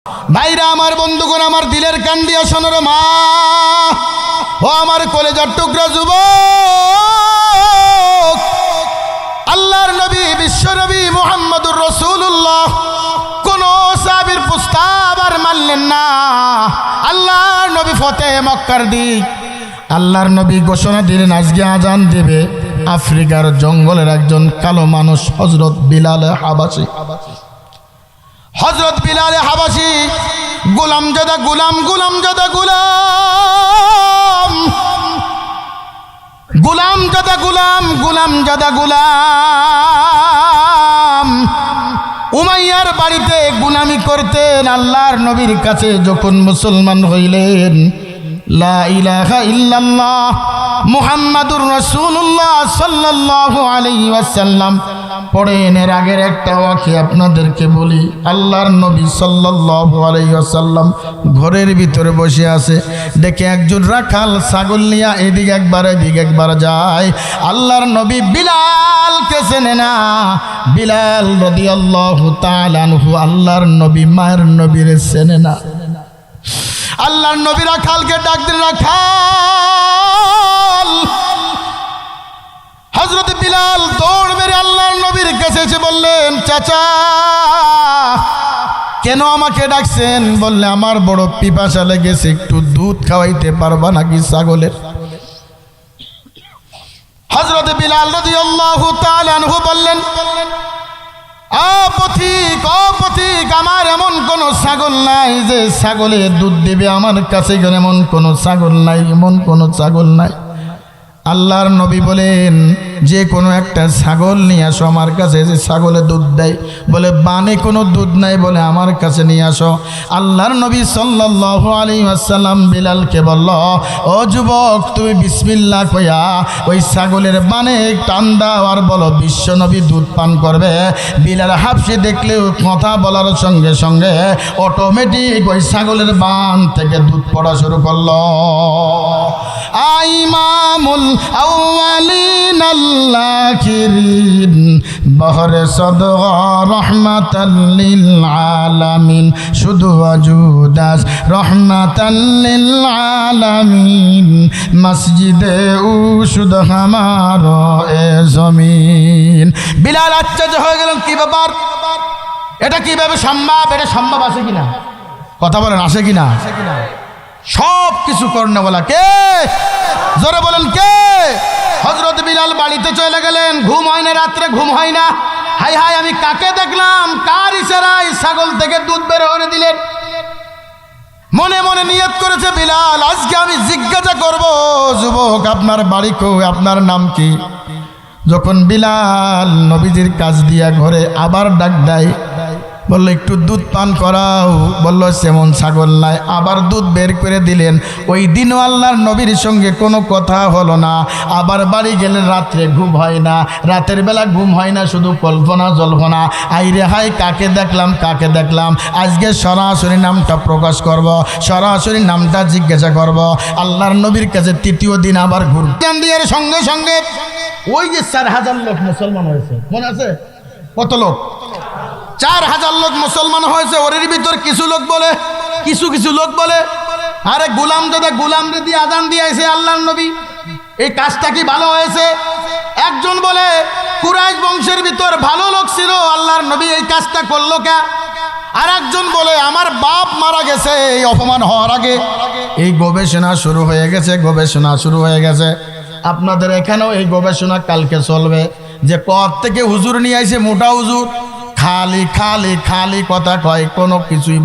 ভাইরা আমার, বন্ধুগণ আমার, দিলের কান দিয়া শোনো রে মা ও আমার কলেজার টুকরা যুবক, আল্লাহর নবী বিশ্বনবী মুহাম্মদুর রাসূলুল্লাহ কোন সাহাবীর প্রস্তাব আর মানলেন না। আল্লাহর নবী ফতেহ মক্কার দিক আল্লাহর নবী ঘোষণা দিলেন আজকে আজান দেবে আফ্রিকার জঙ্গলের একজন কালো মানুষ হযরত বিলাল হাবাসী। হযরত বিলাল হাবাসী গোলামজাদা গোলাম, গোলামজাদা গোলাম, গোলামজাদা গোলাম, গোলামজাদা গোলাম উমাইয়ার বাড়িতে গোলামি করতেন। আল্লাহর নবীর কাছে যখন মুসলমান হইলেন, লা ইলাহা ইল্লাল্লাহ মুহাম্মাদুর রাসূলুল্লাহ সাল্লাল্লাহু আলাইহি ওয়াসাল্লাম পড়েন। এর আগের একটা ওয়াকি আপনাদেরকে বলি। আল্লাহর নবী সাল্লাল্লাহু আলাইহি ওয়াসাল্লাম ঘরের ভিতরে বসে আছে, দেখে একজন রাখাল ছাগল নিয়ে এদিকে একবার এদিকে একবার যায়। আল্লাহর নবী বিলালকে চেনে না। বিলাল রাদিয়াল্লাহু তাআলা আনহু আল্লাহর নবী মায়ের নবীরে চেনে না। আল্লাহর নবী রাখালকে ডাক দিলেন, রাখাল। হযরত বিলাল দৌড় মেরে আল্লাহর নবীর কাছে এসে বললেন, চাচা কেন আমাকে ডাকছেন? বললে, আমার বড় পিপাসা লেগেছে, একটু দুধ খাওয়াইতে পারবা নাকি ছাগলের? হযরত বিলাল রাদিয়াল্লাহু তাআলা আনহু বললেন, পথিক, পথিক, আমার এমন কোন ছাগল নাই যে ছাগলে দুধ দেবে, আমার কাছে এমন কোন ছাগল নাই, এমন কোন ছাগল নাই। আল্লাহর নবী বলেন, যে কোনো একটা ছাগল নিয়ে আসো আমার কাছে, যে ছাগলে দুধ দেয়। বলে, বানে কোনো দুধ নাই, বলে আমার কাছে নিয়ে আসো। আল্লাহর নবী সাল্লাল্লাহু আলাইহি ওয়াসাল্লাম বিলালকে বলল, ও যুবক, তুমি বিসমিল্লাহ কইয়া ওই ছাগলের বানে টান দাও আর বলো বিশ্ব নবী দুধ পান করবে। বিলাল হাবশী দেখলেও কথা বলার সঙ্গে সঙ্গে অটোমেটিক ওই ছাগলের বান থেকে দুধ পড়া শুরু করলো। ইমামুল আউয়ালিন আল-আখিরিন বহরে সদগা রহমাতাল লিল আলামিন, শুধু ওয়াজুদাস রহমাতাল লিল আলামিন, মসজিদে উশুদ হামারো এ জমিন। বিলাল আশ্চর্য হয়ে গেলেন, কি ব্যাপার, এটা কিভাবে সম্ভব? এটা সম্ভব আছে কিনা? কথা বলেন, আসে কিনা? সব কিছু করনে বলা কে? জোরে বলেন কে? হযরত বিলাল বাড়িতে চলে গেলেন। ঘুম হয় না, রাত্রে ঘুম হয় না। হাই হাই, আমি কাকে দেখলাম, কার ইশারায় ছাগল থেকে দুধ বের করে দিলেন? মনে মনে নিয়ত করেছে বিলাল, আজকে আমি জিজ্ঞাসা করব, যুবক আপনার বাড়ি কই, আপনার নাম কি? যখন বিলাল নবীজির কাজ দিয়া ঘরে আবার ডাক দেয়, বললো একটু দুধ পান করাও। বললো সেমন ছাগল নাই। আবার দুধ বের করে দিলেন। ওই দিনও আল্লাহর নবীর সঙ্গে কোনো কথা হলো না। আবার বাড়ি গেলেন, রাত্রে ঘুম হয় না, রাতের বেলা ঘুম হয় না, শুধু কল্পনা জল্পনা। আইরে হাই, কাকে দেখলাম, কাকে দেখলাম। আজকে সরাসরি নামটা প্রকাশ করব, সরাসরি নামটা জিজ্ঞাসা করব। আল্লাহর নবীর কাছে তৃতীয় দিন আবার ঘুরতেন দিয়ার সঙ্গে সঙ্গে ওই যে 4000 লোক মুসলমান হয়েছে, মনে আছে? কত লোক? 4000 লোক মুসলমান হয়েছে। ওর ভিতর কিছু লোক বলে, কিছু লোক বলে, আরে গোলাম দাদা গোলাম দিয়ে আজান দিয়েছে আল্লাহর নবী, এই কাজটা কি ভালো হয়েছে? একজন বলে, কুরাইশ বংশের ভিতর ভালো লোক ছিল, আল্লাহর নবী এই কাজটা করলো কে? আর একজন বলে, আমার বাপ মারা গেছে এই অপমান হওয়ার আগে। এই গবেষণা শুরু হয়ে গেছে, গবেষণা শুরু হয়ে গেছে। আপনাদের এখানেও এই গবেষণা কালকে চলবে, যে কত থেকে হুজুর নিয়ে আইছে, মোটা হুজুর, খালি খালি খালি কথা কয়, কোনো কিছুই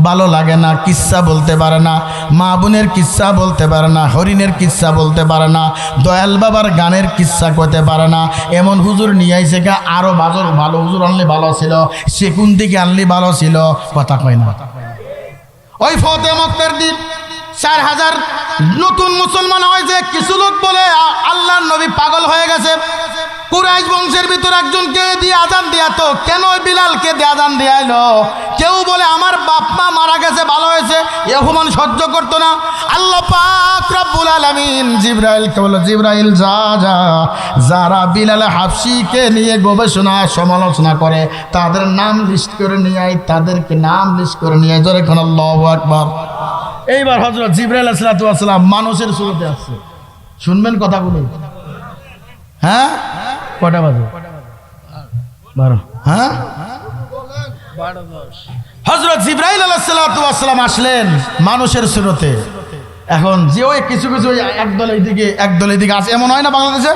ভালো লাগে না। কিচ্ছা বলতে পারে না, মা বোনের কিচ্ছা বলতে পারে না, হরিণের কিচ্ছা বলতে পারে না, দয়াল বাবার গানের কিচ্ছা করতে পারে না। এমন হুজুর নিয়ে আইছে কে? আরো ভালো হুজুর আনলে ভালো ছিল, সেকুন দিকে আনলে ভালো ছিল, কথা কয় না। ওই ফতেহ মক্কার দিন 4000 নতুন মুসলমান হয়েছে। কিছু লোক বলে আল্লাহর নবী পাগল হয়ে গেছে, কুরাইশ বংশের ভিতর একজনকে দিয়ে আজান দিয়া, তো কেন বিলালকে দিয়ে আজান দিয়ে আইলো? কেউ বলে আমার বাপ মা মারা গেছে, ভালো হয়েছে, এ অপমান সহ্য করতো না। আল্লাহ পাক রব্বুল আলামিন জিবরাইলকে বলল, জিবরাইল যা যা, যারা বিলাল হাবশিকে নিয়ে গবেষণা সমালোচনা করে তাদের নাম লিস্ট করে নিয়ে আয়, তাদেরকে নাম লিস্ট করে নিয়ে আয়। জোরে কোন আল্লাহু আকবার। এইবার হযরত জিবরাইল আলাইহিস সালাম মানুষের সুরতে আসছে। শুনবেন কথাগুলো? হ্যাঁ, কটা বাজে? 12। হ্যাঁ, হযরত জিবরাইল আলাইহিস সালাম আসলেন মানুষের সুরতে। এখন যে ওই কিছু কিছু একদল এইদিকে একদল এইদিকে আছে, এমন হয় না বাংলাদেশে?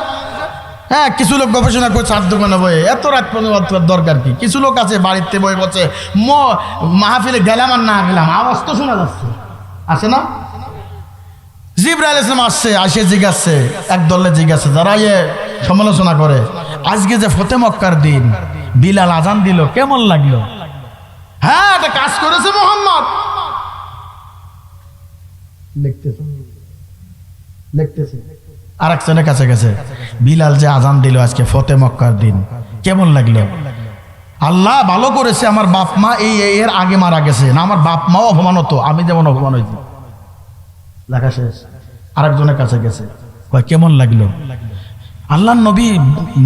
হ্যাঁ, কিছু লোক গবেষণা করছে চার দোকানে বয়ে, এত রাত পর্যন্ত দরকার কি? কিছু লোক আছে বাড়িতে বই বসে, মাহফিলে গেলাম আর না গেলাম আওয়াজ তো শোনা যাচ্ছে, আছে না? জিবরাইল আলাইহিস সালাম আসছে, আসে জিজ্ঞাসে, একদলে জিজ্ঞাসে যারা সমালোচনা করে, আজকে যে ফতে মক্কার দিন বিলাল আজান দিল, কেমন লাগলো? হ্যাঁ, এটা কাজ করেছে মোহাম্মদ। লিখতেছে আর একজনের কাছে গেছে, বিলাল যে আজান দিল আজকে ফতে মক্কার দিন, কেমন লাগলো? আল্লাহ ভালো করেছে, আমার বাপ মা এর আগে মারা গেছে, না আমার বাপ মাও অপমান হতো, আমি যেমন অপমান হয়েছি। লেখা শেষ। আরেকজনের কাছে গেছে, কয় কেমন লাগলো? আল্লাহর নবী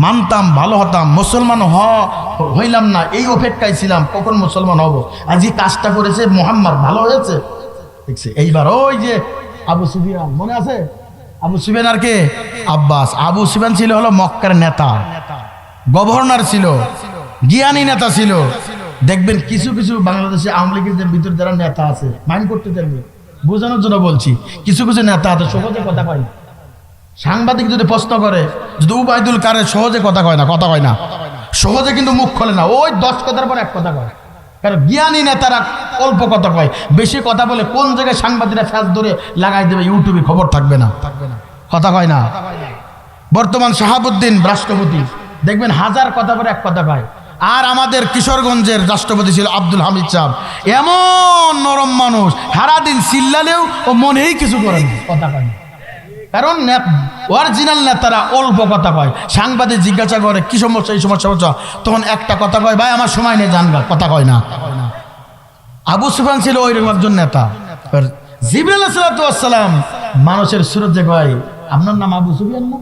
মানতাম, ভালো হতাম, মুসলমান হইলাম না, এই অপেক্ষায় ছিলাম কখন মুসলমান হব। আজ এই কাজটা করেছে মুহাম্মদ, ভালো হয়েছে। দেখছে এইবার ওই যে আবু সুফিয়ান, মনে আছে? আবু সুফিয়ান আর কে? আব্বাস। আবু সুফিয়ান ছিল হলো মক্কার নেতা, গভর্নর ছিল, জ্ঞানী নেতা ছিল। দেখবেন কিছু কিছু বাংলাদেশে আওয়ামী লীগের ভিতর যারা নেতা আছে, মাইন্ড করতে চাইবে, বোঝানোর জন্য বলছি, কিছু কিছু নেতা আছে সহজে কথা কয় না। সাংবাদিক যদি প্রশ্ন করে, যদি উবাইদুল কারে সহজে কথা কয় না, কথা কয় না সহজে, কিন্তু মুখ খোলে না, ওই 10 কথার পর এক কথা কয়। কারণ জ্ঞানী নেতারা অল্প কথা কয়, বেশি কথা বলে কোন জায়গায় সাংবাদিকরা ফ্যাস ধরে লাগাই দেবে, ইউটিউবে খবর থাকবে না, কথা কয় না। বর্তমান শাহাবুদ্দিন রাষ্ট্রপতি, দেখবেন 1000 কথা পরে এক কথা কয়। আর আমাদের কিশোরগঞ্জের রাষ্ট্রপতি ছিল আব্দুল হামিদ সাহেব, এমন নরম মানুষ, সারাদিন চিল্লালেও ও মনেই কিছু করে না, কথা কয় না। কারণ অরিজিনাল নেতারা অল্প কথা কয়। সাংবাদিক জিজ্ঞাসা করে কি সমস্যা, এই সমস্যা হচ্ছে, তখন একটা কথা কয়, ভাই আমার সময় নেই, জানগা, কথা কয় না। আবু সুফিয়ান ছিল ওইরকম একজন নেতা। জিবরাইল আলাইহিস সালাম মানুষের সুরত যে কয়, আপনার নাম আবু সুফিয়ান না?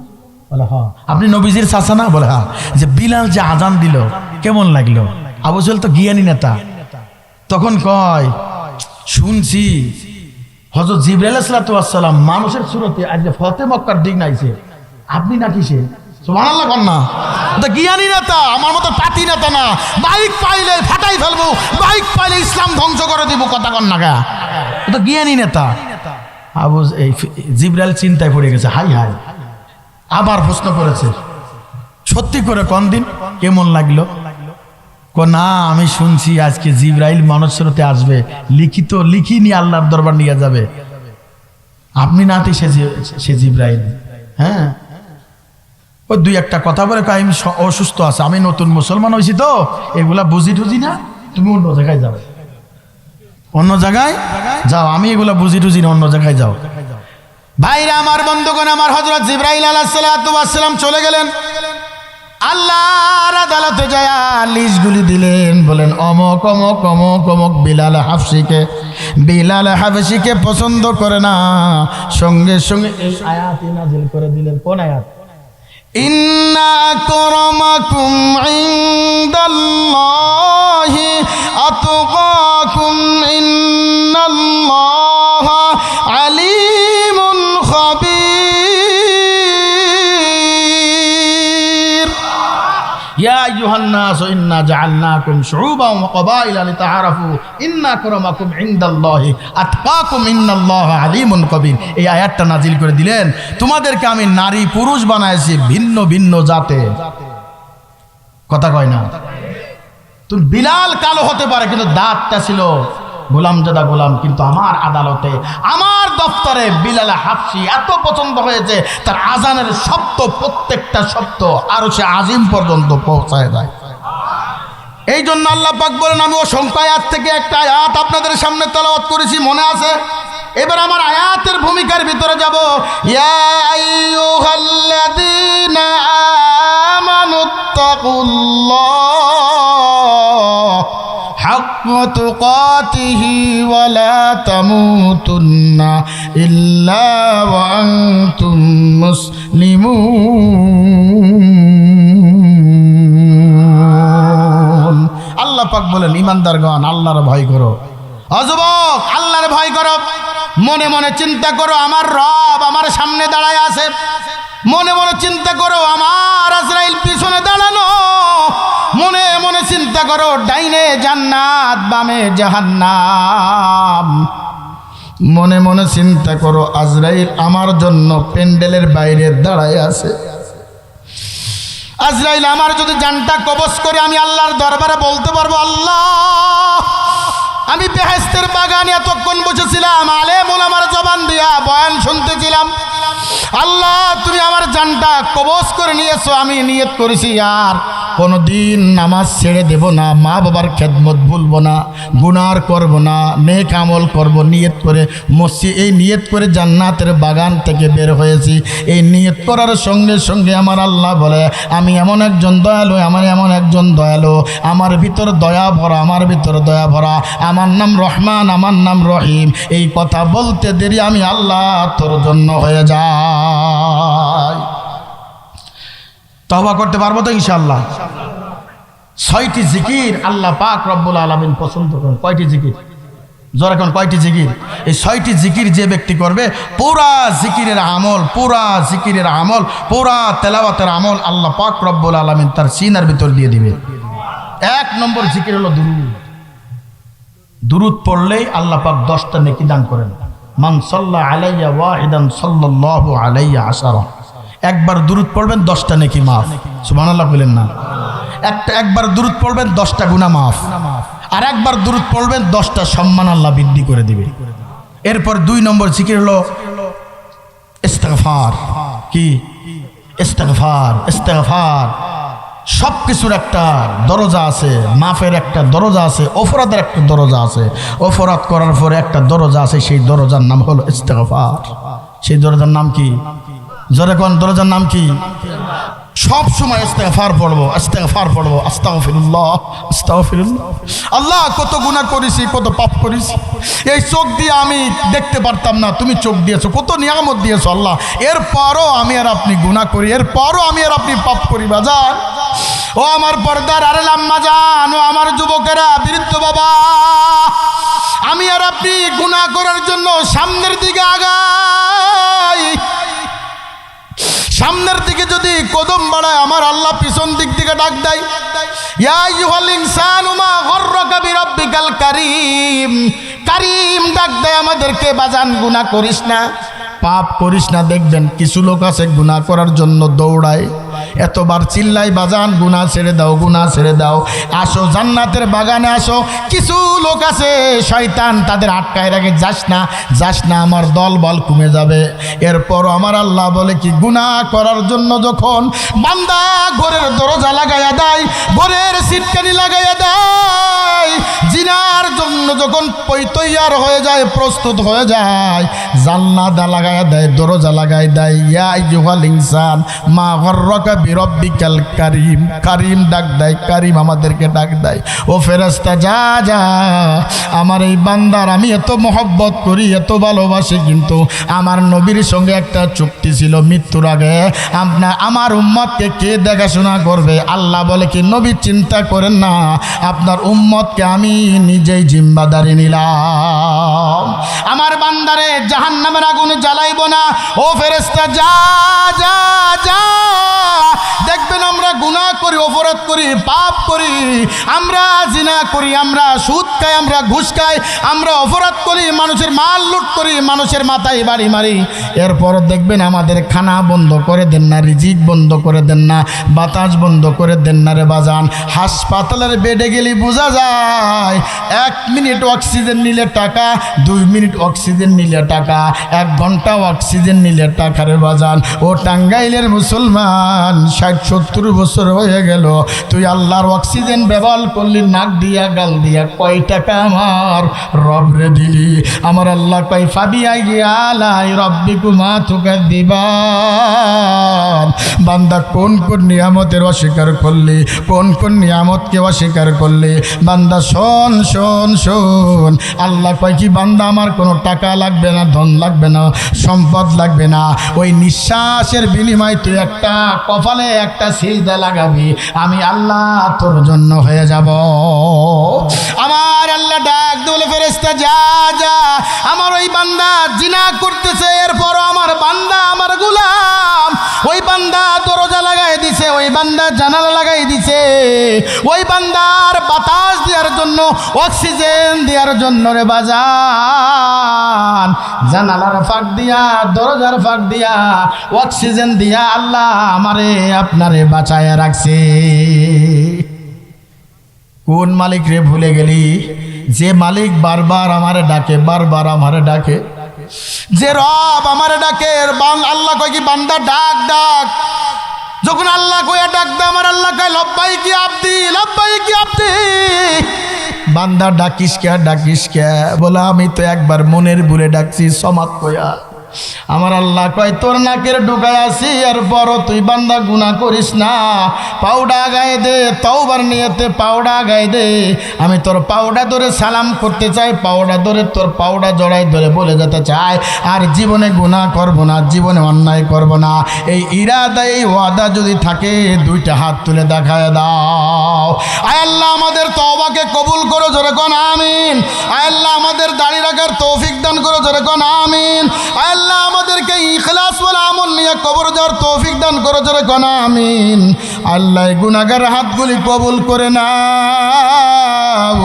বলে হ্যাঁ। আপনি নবীজির চাচা না? বলে হ্যাঁ। যে বিলাল যে আজান দিল কেমন লাগলো? আবু সুফিয়ান তো জ্ঞানী নেতা, তখন কয় শুনছি হযরত জিবরাইল আলাইহিস সালাম মানুষের সুরতে আজকে ফতে মক্কার দিন আইছে, আপনি নাকি সে? সুবহানাল্লাহ কন না। তো জ্ঞানী নেতা, আমার মতো পাতি নেতা না, বাইক পাইলে ফাটাই ফেলবো, বাইক পাইলে ইসলাম ধ্বংস করে দিব, কথা কন না। তো জ্ঞানী নেতা। আবু এই জিবরাইল চিন্তায় পড়ে গেছে, হাই হাই, আবার প্রশ্ন করেছে, সত্যি করে কোন দিন, কেমন লাগলো? না, আমি শুনছি আজকে জিবরাইল মানুষেরতে আসবে, লিখিত লিখিনি আল্লাহর দরবার নিয়ে যাবে, আপনি নাতি সে জিবরাইল। হ্যাঁ, ওই 2-1টা কথা বলে আমি অসুস্থ আছে, আমি নতুন মুসলমান হয়েছি তো এগুলা বুঝি টুঝি না, তুমি অন্য জায়গায় যাও, অন্য জায়গায় যাও, আমি এগুলা বুঝি টুঝি না, অন্য জায়গায় যাও। ভাইরা আমার, বন্ধুগণ আমার, হযরত জিবরাইল আলাইহিস সালাম চলে গেলেন। আল্লাহর আদালতে যায় লিস্টগুলি দিলেন, বলেন অমক অমক অমক অমক বিলাল হাবশিকে পছন্দ করে না। সঙ্গে সঙ্গে এই আয়াত নাযিল করে দিলেন। কোন আয়াত? ইন্না আকরামাকুম ইনদাল্লাহি আতকাকুম ইন্নাল্লাহা আলিমুন খাবীর। ইয়া আইয়ুহান নাস ইন্না জাআলনাকুম শুউবান ওয়া ক্বাবাইলা লিতাআরাফু ইন্না আকরামাকুম ইনদাল্লাহি আতকাকুম ইন্নাল্লাহা আলিমুন খাবীর। এই আয়াতটা নাযিল করে দিলেন, তোমাদেরকে আমি নারী পুরুষ বানাইছি ভিন্ন ভিন্ন জাতে, কথা কয় না। তুমি বিলাল কালো হতে পারে, কিন্তু দাঁতটা ছিল গোলামজাদা গোলাম, কিন্তু আমার আদালতে, আমার দপ্তরে বিলাল হাবশি এত পছন্দ হয়েছে, তার আজানের শব্দ, প্রত্যেকটা শব্দ আরশে আজিম পর্যন্ত পৌঁছায় যায়। এই জন্য আল্লাহ পাক বলেন, আমি অসংখ্য আয়াত থেকে একটা আয়াত আপনাদের সামনে তেলাওয়াত করেছি, মনে আছে? এবার আমার আয়াতের ভূমিকার ভিতরে যাব। ইয়া আইয়ুহাল্লাযীনা আমানু তাকুল্লাহ হাক্কা তুকাতিহি ওয়া লা তামুতুন্না ইল্লা ওয়া আনতুম মুসলিমুন। আল্লাহ পাক বলেন, ইমানদারগণ আল্লাহর ভয় করো। যুবক, আল্লাহর ভয় করো। মনে মনে চিন্তা করো, আমার রব আমার সামনে দাঁড়ায় আছে। মনে মনে চিন্তা করো, আমার আজরাইল পিছনে দাঁড়ানো। মনে মনে চিন্তা করো, ডাইনে জান্নাত বামে জাহান্নাম। মনে মনে চিন্তা করো, আজরাইল আমার জন্য প্যান্ডেলের বাইরে দাঁড়ায় আছে। আজরাইল আমার যদি জানটা কবজ করে, আমি আল্লাহর দরবারে বলতে পারবো, আল্লাহ আমি বেহেশতের বাগানে এতক্ষণ বসেছিলাম, আলেম ওলামার জবান দিয়া বয়ান শুনতেছিলাম। আল্লাহ তুমি আমার জানটা কবজ করে নিয়েছো। আমি নিয়ত করেছি আর কোনোদিন নামাজ ছেড়ে দেব না, মা বাবার খেদমত ভুলবো না, গুনার করব না, নেক আমল করব। নিয়ত করে মসজিদ, এই নিয়ত করে জান্নাতের বাগান থেকে বের হয়েছি। এই নিয়ত করার সঙ্গে সঙ্গে আমার আল্লাহ বলে, আমি এমন একজন দয়ালু, আমার এমন একজন দয়ালু, আমার ভিতর দয়া ভরা, আমার ভিতর দয়া ভরা, আমার নাম রহমান, আমার নাম রহিম। এই কথা বলতে দেরি আমি আল্লাহ তোর জন্য হয়ে যাই। তওবা করতে পারবো তো ইনশাআল্লাহ? 6টি জিকির আল্লাহ পাক রব্বুল আলামিন পছন্দ করেন। কয়টি জিকির? জোরে কোন কয়টি জিকির? এই 6টি জিকির যে ব্যক্তি করবে, পুরা জিকিরের আমল, পুরা জিকিরের আমল, পুরা তেলাওয়াতের আমল আল্লাহ পাক রব্বুল আলামিন তার সিনার ভিতর দিয়ে দিবে। 1 নম্বর জিকির হলো দুরূদ। দুরূদ পড়লেই আল্লাহ পাক 10টা নেকি দান করেন। মান সাল্লা আলাইয়া ওয়াহিদান সাল্লাল্লাহু আলাইহি আশারা। একবার দুরূদ পড়বেন 10টা নেকি মাফ। সুবহানাল্লাহ বলেন না? একবার দুরূদ পড়বেন 10টা গুনাহ মাফ, আর একবার দুরূদ পড়বেন 10টা সম্মান আল্লাহ বৃদ্ধি করে দিবে। এরপর 2 নম্বর জিকির হলো ইস্তিগফার। কি? ইস্তিগফার। ইস্তিগফার সব কিছুর একটা দরজা আছে, মাফের একটা দরজা আছে, অপরাধের একটা দরজা আছে। অপরাধ করার পরে একটা দরজা আছে, সেই দরজার নাম হলো ইস্তিগফার। সেই দরজার নাম কি? জোরে কোন দরজার নাম কি? সব সময় ইস্তিগফার পড়বো, ইস্তিগফার পড়বো, আস্তাগফিরুল্লাহ, আস্তাগফিরুল্লাহ। আল্লাহ কত গুনাহ করেছি, কত পাপ করেছি। এই চোখ দিয়ে আমি দেখতে পারতাম না, তুমি চোখ দিয়েছো, কত নিয়ামত দিয়েছো আল্লাহ। এরপরও আমি আর আপনি গুনাহ করি, এরপরও আমি আর আপনি পাপ করি। বাজার ও আমার পর্দার আড়াল আম্মা জান, ও আমার যুবকেরা, বৃদ্ধ বাবা, আমি আর আপনি গুনাহ করার জন্য সামনের দিকে আগাই। সামনের দিকে যদি কদম বাড়ায়, আমার আল্লাহ পিছন দিক থেকে ডাক দেয়, ইয়া আইয়ুহাল ইনসানু মা গররাকা বিরাব্বিকাল কারীম। কারীম ডাক দেয় আমাদেরকে, বাজান গুনাহ করিস না, পাপ করিস না। দেখবেন কিছু লোক আছে গুনাহ করার জন্য দৌড়ায়, এতবার চিল্লাই, বাজান গুনাহ ছেড়ে দাও, গুনাহ ছেড়ে দাও, আসো জান্নাতের বাগানে আসো। কিছু লোক আছে শয়তান তাদের আটকায় রাখে, যাস না, যাস না, আমার দল বল কমে যাবে। এরপর আমার আল্লাহ বলে কি, গুনাহ করার জন্য যখন বান্দা ঘরের দরজা লাগাইয়া দেয়, ঘরের সিটকানি লাগাইয়া দেয়, জিনার জন্য যখন তৈয়ার হয়ে যায়, প্রস্তুত হয়ে যায়, জান্নাত লাগাইয়া দেয়, দরজা লাগাই দেয়, ইয়া আইয়ুহাল ইনসান মা গররাকা বিরাব্বিকাল কারীম। কারীম ডাক দেয়, কারীম আমাদেরকে ডাক দেয়, ও ফেরেশতা যা যা, আমার এই বান্দার আমি এত মহব্বত করি, এত ভালোবাসি, কিন্তু আমার নবীর সঙ্গে একটা চুক্তি ছিল, মৃত্যুর আগে আমার উম্মতকে কে দেখাশোনা করবে? আল্লাহ বলে কি, নবী চিন্তা করেন না, আপনার উম্মতকে আমি নিজেই জিম্মাদারি নিলাম। আমার বান্দারে জাহান্নামের আগুনে জ্বালাইব না। ও ফেরেশতা যা যা যা, দেখবেন আমরা গুনাহ করি, অপরাধ করি, পাপ করি, আমরা জিনা করি, আমরা সুদ খাই, আমরা ঘুষ খাই, আমরা অপরাধ করি, মানুষের মাল লুট করি, মানুষের মাথায় বাড়ি মারি। এরপর দেখবেন আমাদের খানা বন্ধ করে দেন না, রিজিক বন্ধ করে দেন না, বাতাস বন্ধ করে দেন না রে বাজান। হাসপাতালের বেডে গেলে বোঝা যায় 1 মিনিট অক্সিজেন নিলে টাকা, 2 মিনিট অক্সিজেন নিলে টাকা, 1 ঘন্টা অক্সিজেন নিলে টাকা রে বাজান। ও টাঙ্গাইলের মুসলমান 60-70 বছর হয়ে গেল, গেল, তুই আল্লাহর অক্সিজেন ব্যবহার করলি নাক দিয়া গাল দিয়া, কয় টাকা আমার রবরে দিলি? আমার আল্লাহ কয় ফাবিআই আলাই রব্বিকুমা তুকাযযিবান। বান্দা কোন কোন নিয়ামতের অস্বীকার করলি, কোন কোন নিয়ামতকে অস্বীকার করলি? বান্দা শোন শোন শোন, আল্লাহ কয় কি বান্দা আমার কোনো টাকা লাগবে না, ধন লাগবে না, সম্পদ লাগবে না, ওই নিঃশ্বাসের বিনিময়ে তুই একটা কপালে একটা সিজদা লাগাবি, আমি আল্লাহ তোর জন্য হয়ে যাব। আমার আল্লাহ ডাক দোলে ফেরেশতা যা যা, আমার ওই বান্দা জিনা করতেছে, এরপরও আমার বান্দা আমার গোলাম, ওই বান্দা দরজা লাগাই দিছে, ওই বান্দা জানালা লাগাই দিছে, ওই বান্দার বাতাস দেওয়ার জন্য, অক্সিজেন দেওয়ার জন্য রে বাজান, জানালার ফাঁক দিয়া দরজার ফাঁক দিয়া অক্সিজেন দিয়া আল্লাহ আমারে আপনারে বাঁচায় রাখছে। কোন মালিক রে ভুলে গেলি? যে মালিক বারবার আমারে ডাকে, বারবার আমারে ডাকে, যে রব আমারে ডাকে। আল্লাহ কয় কি বান্দা ডাক ডাক, যখন আল্লাহ কইয়া ডাক দে, আমার আল্লাহ কয় লব্বাইকি আব্দি লব্বাইকি আব্দি। বান্দা ডাকিস কে ডাকিস কে? বলে আমি তো একবার মনের ভুলে ডাকছি সমাত কইয়া। আমার আল্লাহ কয় তোর নাকের ঢুকায় আসি, আর বড় তুই বান্দা গুনাহ করিস না, পাউডা গায়ে দে, তওবার নিয়তে পাউডা গায়ে দে, আমি তোর পাউডা ধরে সালাম করতে চাই, পাউডা ধরে তোর পাউডা জড়াই ধরে বলে যেতে চাই আর জীবনে গুনাহ করব না, জীবনে অন্যায় করব না। এই ইরাদা, এই ওয়াদা যদি থাকে, দুইটা হাত তুলে দেখায় দাও। আয় আল্লাহ আমাদের তওবাকে কবুল করো, জোরে কোন আমিন। আয় আল্লাহ আমাদের দাড়ি রাখার তৌফিক দান করো, জোরে কোন আমিন। আয় আল্লাহ আমাদেরকে ইখলাস ওয়াল আমল নিয়ে কবর যাওয়ার তৌফিক দান করো, জোরে কোন আমিন। আল্লাহ গুনাহগার হাতগুলি কবুল করে নাও,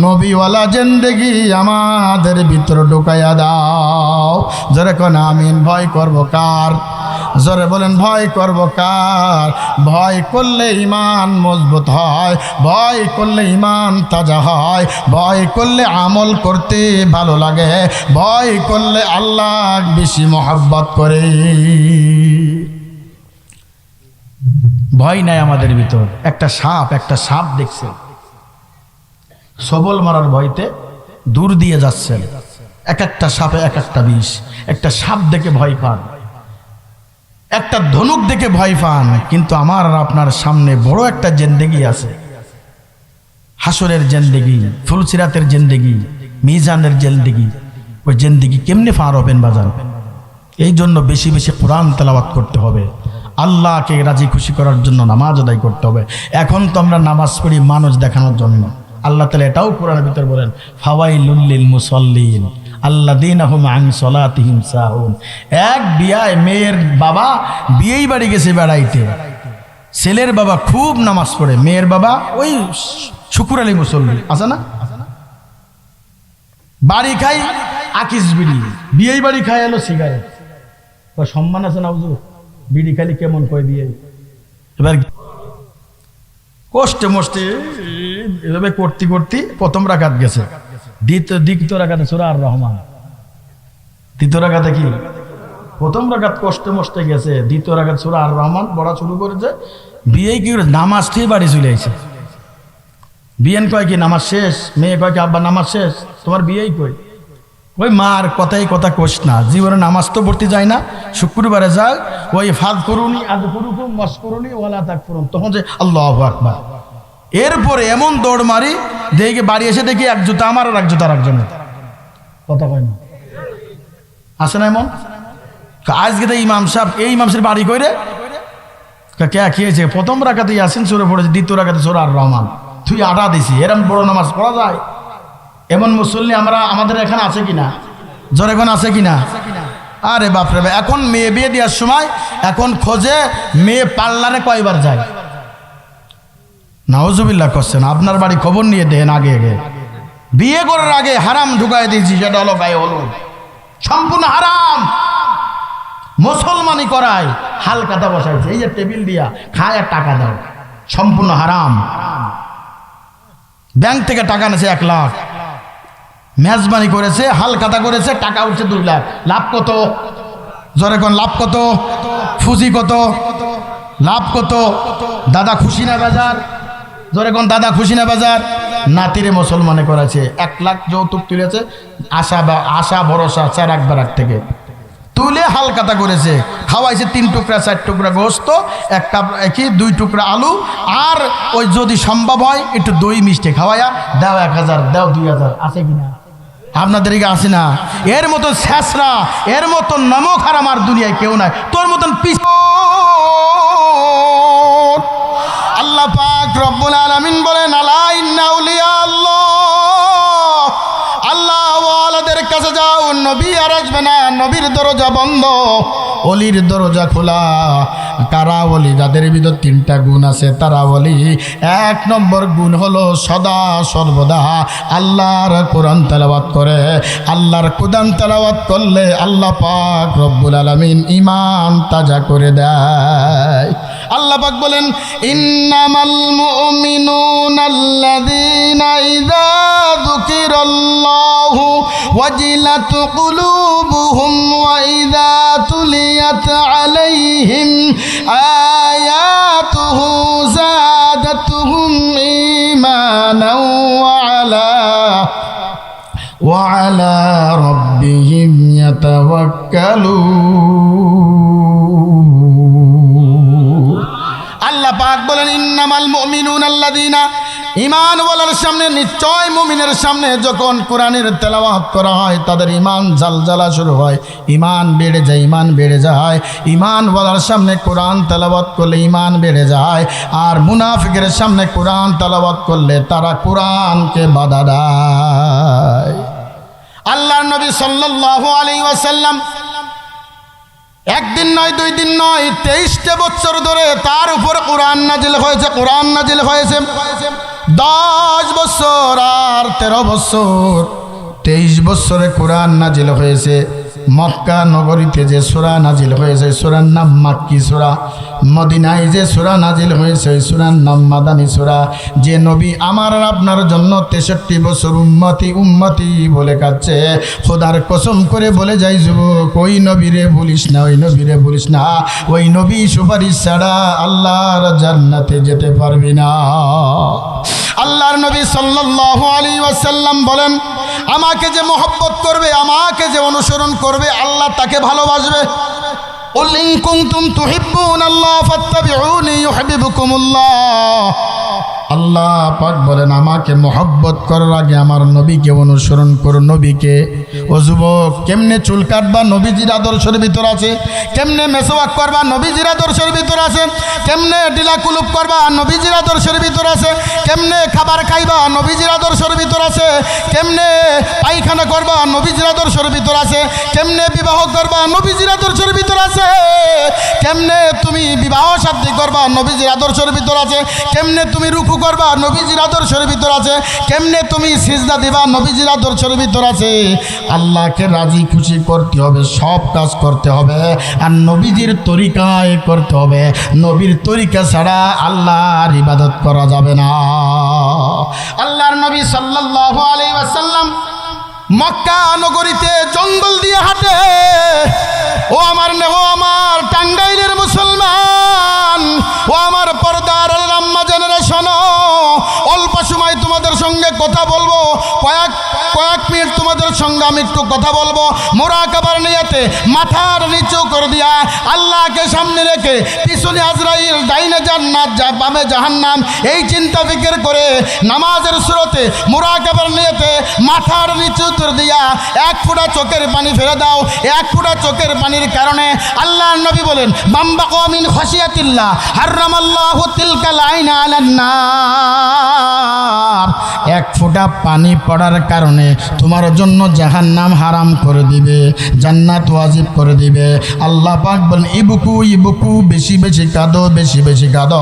নবীওয়ালা জিন্দেগি আমাদের ভিতর ঢুকাইয়া দাও, জোরে কোন আমিন। ভয় করব কার? জোরে বলেন ভয় করব কার? ভয় করলে ঈমান মজবুত হয়, ভয় করলে ঈমান তাজা হয়, ভয় করলে আমল করতে ভালো লাগে, ভয় করলে আল্লাহ বেশি মহব্বত করে। ভয় নাই আমাদের ভিতর। একটা সাপ দেখছে, সবল মারার ভয়তে দূর দিয়ে যাচ্ছেন, এক একটা সাপে এক একটা বিষ। একটা সাপ দেখে ভয় পান, একটা ধনুক দেখে ভয় পান, কিন্তু আমার আর আপনার সামনে বড় একটা জিন্দেগি আছে, হাসরের জিন্দেগি, ফুলসিরাতের জিন্দেগি, মিজানের জিন্দেগি। ওই জিন্দেগি কেমনে পার হবেন বাজান? এই জন্য বেশি বেশি কোরআন তেলাওয়াত করতে হবে, আল্লাহকে রাজি খুশি করার জন্য নামাজ আদায় করতে হবে। এখন তো আমরা নামাজ পড়ি মানুষ দেখানোর জন্য। আল্লাহ তাআলা এটাও কোরআনের ভিতর বলেন, ফাওয়াইলুল লিল মুসাল্লিন আল্লাযীনা হুম আন সালাতিহিম সাহুন। এক বিয়ায় মেয়ের বাবা বিয়েই বাড়ি গেছে বেড়াইতে, ছেলের বাবা খুব নামাজ পড়ে, মেয়ের বাবা ওই শুকুর আলী মুসল্লি আছে না, বাড়ি খাই আকিস বিড়ি, বিয়েই বাড়ি খাই এলো সিগারেট। সম্মান আছে না হুজুর? বিড়ি খালি কেমন কয় বিয়ে। এবার কষ্টে মষ্টে এভাবে করতে করতে প্রথম রাকাত গেছে, দ্বিতীয় রাকাতে সূরা আর রহমান, দ্বিতীয় রাকাতে কি? প্রথম রাকাত কষ্টে মষ্টে গেছে, দ্বিতীয় রাকাত সূরা আর রহমান পড়া শুরু করেছে। বিয়ে কি নামাজ থেকে বাড়ি চলে আসে। বিয়েন কয় কি নামাজ শেষ, মেয়ে কয় কি আব্বা নামাজ শেষ, তোমার বিয়েই কই? ওই মার কথাই কথা কোস না, জীবনে নামাজ তো পড়তে যায় না, শুক্রবারে যায়, ওই ফাদ করুনি আদ করুকুম মাস করুনি ওয়ালা তাক করুন, তখন যে আল্লাহু আকবার। এরপরে এমন দৌড় মারি, দেখে বাড়ি এসে দেখি এক জুতা আমার আর এক জুতা আর একজনের, কথা কয় না, আসে না এমন? আজকে তো ইমাম সাহেব, এই ইমাম সাহেব বাড়ি কইরে কে খেয়েছে, প্রথম রাকাতে ইয়াসিন সূরা পড়েছে, দ্বিতীয় রাকাতে সূরা আর রহমান, তুই আটা দিছি। এরম বড় নামাজ পড়া যায়? এমন মুসল্লি আমাদের এখানে আছে কিনা? জোরে এখন আছে কিনা? আরে বাপরে ভাই, এখন মেয়ে বিয়ে দেওয়ার সময় এখন খোঁজে মেয়ে পার্লারে কয়বার যায়। নাউজুবিল্লাহ করছেন, আপনার বাড়ি খবর নিয়ে দেন আগে আগে। বিয়ে করার আগে হারাম ঢুকাই দিয়েছি, সেটা হলো গায়ে হলুদ, সম্পূর্ণ হারাম। মুসলমানি করায় হালকাতা বসাইছে, এই যে টেবিল দিয়া খায় আর টাকা দাও, সম্পূর্ণ হারাম। ব্যাংক থেকে টাকা নেছে 1 লাখ, মেজবানি করেছে, হালকাতা করেছে, টাকা উঠছে 2 লাখ, লাভ কত? জোরে কোন লাভ কত? ফুজি কত? লাভ কত? দাদা খুশি না বাজার? জোরে কোন দাদা খুশি না বাজার? নাতিরে মুসলমানে করেছে, 1 লাখ যৌতুক তুলেছে, আশা ভরসা 4 বারাক থেকে তুলে হালকাতা করেছে, খাওয়াইছে 3 টুকরা 4 টুকরা গোস্ত, 2 টুকরা আলু, আর ওই যদি সম্ভব হয় একটু দই মিষ্টি খাওয়াইয়া দাও 1000, দাও 2000, আছে কিনা? আপনাদের দিকে আসে না? এর মতন শেষরা, এর মতন নমক আর আমার দুনিয়ায় কেউ নাই। তোর মতন আল্লাহ পাক রব্বুল আলামিন বলেন, আলা ইন্না আউলিয়া আল্লাহ, আল্লাহ ওয়ালাদের কাছে যাও, নবী আর আসবে না, নবীর দরজা বন্ধ, অলির দরজা খোলা। কারা ওলি? যাদের ভিতর 3টা গুণ আছে তারা ওলি। 1 নম্বর গুণ হলো সদা সর্বদা আল্লাহর কোরআন তেলাওয়াত করে। আল্লাহর কোরআন তেলাওয়াত করলে আল্লাহ পাক রব্বুল আলামিন ঈমান তাজা করে দেয়। আল্লাহ পাক বলেন, ইন্নামাল মুমিনুনা আল্লাযীনা ইযা যুকিরাল্লাহু ওয়াজিলাত কুলুবুহুম ওয়া ইযা তুলিয়াত আলাইহিম আয়াতুহু যাদাতুহুম ঈমানাও ওয়া আলা রাব্বিহিম ইয়াতাওয়াক্কালুন। আল্লাহ পাক বলেন, ইন্নামাল মুমিনুনা আল্লাযীনা, ঈমানওয়ালার সামনে, নিশ্চয় মুমিনের সামনে যখন কোরআনের তেলাওয়াত করা হয় তাদের ঈমান ঝালঝালা শুরু হয়, ঈমান বেড়ে যায়, ঈমান বেড়ে যায়। ঈমানওয়ালার সামনে কোরআন তেলাওয়াত করলে ঈমান বেড়ে যায়, আর মুনাফিকের সামনে কোরআন তেলাওয়াত করলে তারা কোরআনকে বাধা দেয়। আল্লাহর নবী সাল্লাল্লাহু আলাইহি ওয়াসাল্লাম একদিন নয়, 2 দিন নয়, 23টা বছর ধরে তার উপর কোরআন নাজিল হয়েছে, কোরআন নাজিল হয়েছে। 10 বছর আর 13 বছর, 23 বছরে কোরআন নাজিল হয়েছে। মক্কা নগরীতে যে সূরা নাজিল হয়েছে, সূরার নাম মাক্কি সূরা। মদিনায় যে সূরা নাজিল হয়েছে, সূরার নাম মাদানী সূরা। যে নবী আমার আর আপনার জন্য 63 বছর উম্মতি উম্মতি বলে কাঁদছে, খোদার কসম করে বলে যাই যুবক, ওই নবীরে বলিস না, ওই নবীরে বলিস না, ওই নবী সুপারিশ ছাড়া আল্লাহর জান্নাতে যেতে পারবি না। আল্লাহর নবী সাল্লাল্লাহু আলাইহি ওয়াসাল্লাম বলেন, আমাকে যে মহব্বত করবে, আমাকে যে অনুসরণ করবে, আল্লাহ তাকে ভালোবাসবে। কুল ইন কুনতুম তুহিব্বুনাল্লাহ ফাত্তাবিউনি ইউহিব্বুকুমুল্লাহ। আল্লাহ পাক বলেন, আমাকে মহব্বত করার আগে আমার নবীকে অনুসরণ করো। নবীকে। ও যুবক, কেমনে চুল কাটবা? নবীজির আদর্শের ভিতর আছে। কেমনে মেসওয়াক করবা? নবীজির আদর্শের ভিতর আছে। কেমনে ডিলা কুলুপ করবা? নবীজির আদর্শের ভিতর আছে। কেমনে খাবার খাইবা? নবীজির আদর্শের ভিতর আছে। কেমনে পায়খানা করবা? নবীজির আদর্শের ভিতর আছে। কেমনে বিবাহ করবা? নবীজির আদর্শের ভিতর আছে। কেমনে তুমি বিবাহ শাদী করবা? নবীজির আদর্শের ভিতর আছে। কেমনে তুমি রুকু করবা? নবীজির আদর্শের ভিতর আছে। কেমনে তুমি সিজদা দিবা? নবীজির আদর্শের ভিতর আছে। আল্লাহকে রাজি খুশি করতে হবে, সব কাজ করতে হবে, আর নবীজির তরিকায় করতে হবে। নবীর তরিকা ছাড়া আল্লাহর ইবাদত করা যাবে না। আল্লাহর নবী সাল্লাল্লাহু আলাইহি ওয়াসাল্লাম মক্কা নগরীতে জঙ্গল দিয়ে হাঁটে। ও আমার টাঙ্গাইলের মুসলমান, ও আমার পর্দার আম্মা জানেরা, শোনো, অল্প সময় তোমাদের সঙ্গে কথা বলবো, কয়েক মিনিট তোমাদের সঙ্গে আমি একটু কথা বলবো। মুরাকাবার নিয়তে মাথার নিচু করে দিয়া আল্লাহকে সামনে রেখে, পিছনে আজরাইল, ডাইনে জান্নাত, বামে জাহান্নাম, এই চিন্তা ফিকির করে নামাজের সুরতে মুরাকাবার নিয়তে মাথার নিচু করে দিয়া 1 ফোঁটা চোখের পানি ফেলে দাও। 1 ফোঁটা চোখের পানির কারণে আল্লাহর নবী বলেন, বাম্বাকা মিন খাশিয়াতিল্লাহ হারামাল্লাহু তিলকাল আইনা আলান নার। 1 ফোঁটা পানি পড়ার কারণে তোমার জন্য জাহান্নাম হারাম করে দিবে, জান্নাত ওয়াজিব করে দিবে। আল্লাহ পাক বলেন, ইবুকু ইবুকু, বেশি বেশি কাঁদো, বেশি বেশি কাঁদো।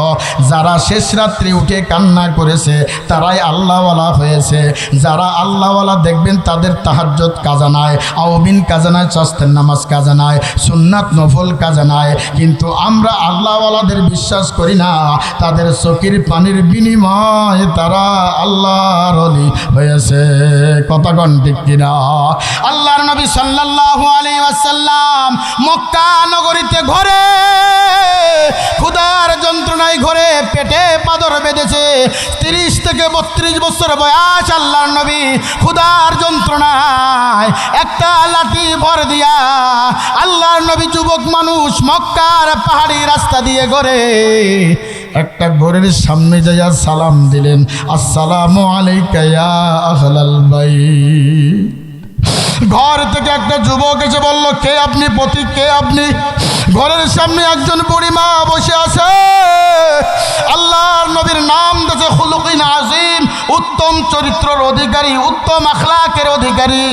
যারা শেষ রাত্রে উঠে কান্না করেছে তারাই আল্লাহওয়ালা হয়েছে। যারা আল্লাহওয়ালা দেখবেন তাদের তাহাজ্জুদ কাজা নাই, আওবিন কাজা নাই, চাস্তের নামাজ কাজা নাই, সুন্নাত নফল কাজা নাই। কিন্তু আমরা আল্লাহওয়ালাদের বিশ্বাস করি না। তাদের চোখের পানির বিনিময়ে তারা আল্লাহর ওলি হয়েছে। কতক্ষণ ঠিক কিনা? আল্লাহর নবী সাল্লাল্লাহু আলাইহি ওয়াসাল্লাম মক্কা নগরীতে ঘরে ক্ষুধার যন্ত্রণায় ঘরে পেটে পাথর বেঁধেছে। 30 থেকে 32 বছর বয়স আল্লাহর নবী ক্ষুধার যন্ত্রণায় একটা লাঠি ভর দিয়া আল্লাহর নবী যুবক মানুষ মক্কার পাহাড়ি রাস্তা দিয়ে ঘরে একটা ঘরের সামনে যাইয়া সালাম দিলেন, আসসালামু আলাইকা ইয়া আহলাল বাইত। ঘর থেকে একটা যুবক এসে বলল, কে আপনি পথিক, কে আপনি? ঘরের সামনে একজন বুড়িমা বসে আছে। আল্লাহর নবীর নাম দিয়েছে খুলুকিন আজিম, উত্তম চরিত্রের অধিকারী, উত্তম আখলাকের অধিকারী।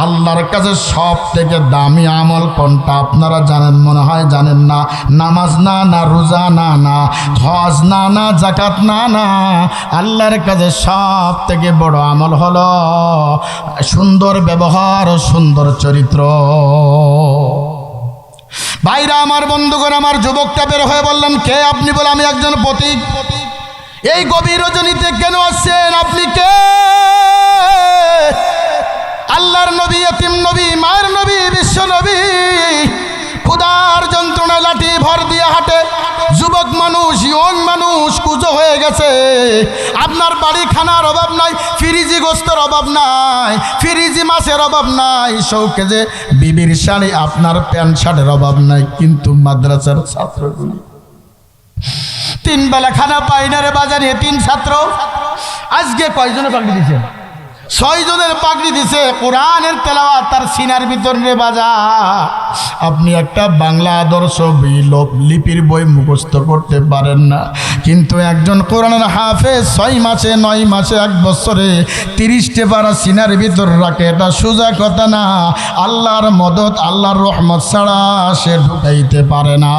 আল্লাহর কাছে সব থেকে দামি আমল কোনটা আপনারা জানেন? মনে হয় জানেন না। নামাজ না, না রোজা না, না হজ না, না যাকাত না, না। আল্লাহর কাছে সব থেকে বড় আমল হলো সুন্দর ব্যবহার ও সুন্দর চরিত্র। ভাইরা আমার, বন্ধুগণ আমার, যুবকটা বের হয়ে বললেন, কে আপনি? বলে, আমি একজন পথিক। এই গভীর রজনীতে কেন আসছেন? আপনি কে? আল্লাহর নবী, এতিম নবী, মায়ের নবী, বিশ্ব নবী ক্ষুধার যন্ত্রণা লাঠি ভর দিয়ে হাঁটে। যুবক মানুষ, ইয়ং মানুষ, কুজো হয়ে গেছে। আপনার বাড়ি খানার অভাব নাই, ফ্রিজি গোস্তের অভাব নাই, ফ্রিজি মাছের অভাব নাই, শৌকে যে বিবির শাড়ি, আপনার প্যান্ট শার্টের অভাব নাই। কিন্তু মাদ্রাসার ছাত্রগুলি 3 বেলা খানা পাই না রে বাজারে। 3 ছাত্র আজকে কয়জনে পাগড়ি দিছে? 6 জনের পাগড়ি দিছে। কোরআনের তেলাওয়াত তার সিনার ভিতর রে বাজা। আপনি একটা বাংলা আদর্শ লিপির বই মুখস্থ করতে পারেন না, কিন্তু একজন কোরআনের হাফেজ 6 মাসে 9 মাসে 1 বছরে 30টা পারা সিনার ভিতর রাখে। এটা সোজা কথা না। আল্লাহর মদত, আল্লাহর রহমত ছাড়া সে ঢুকাইতে পারে না।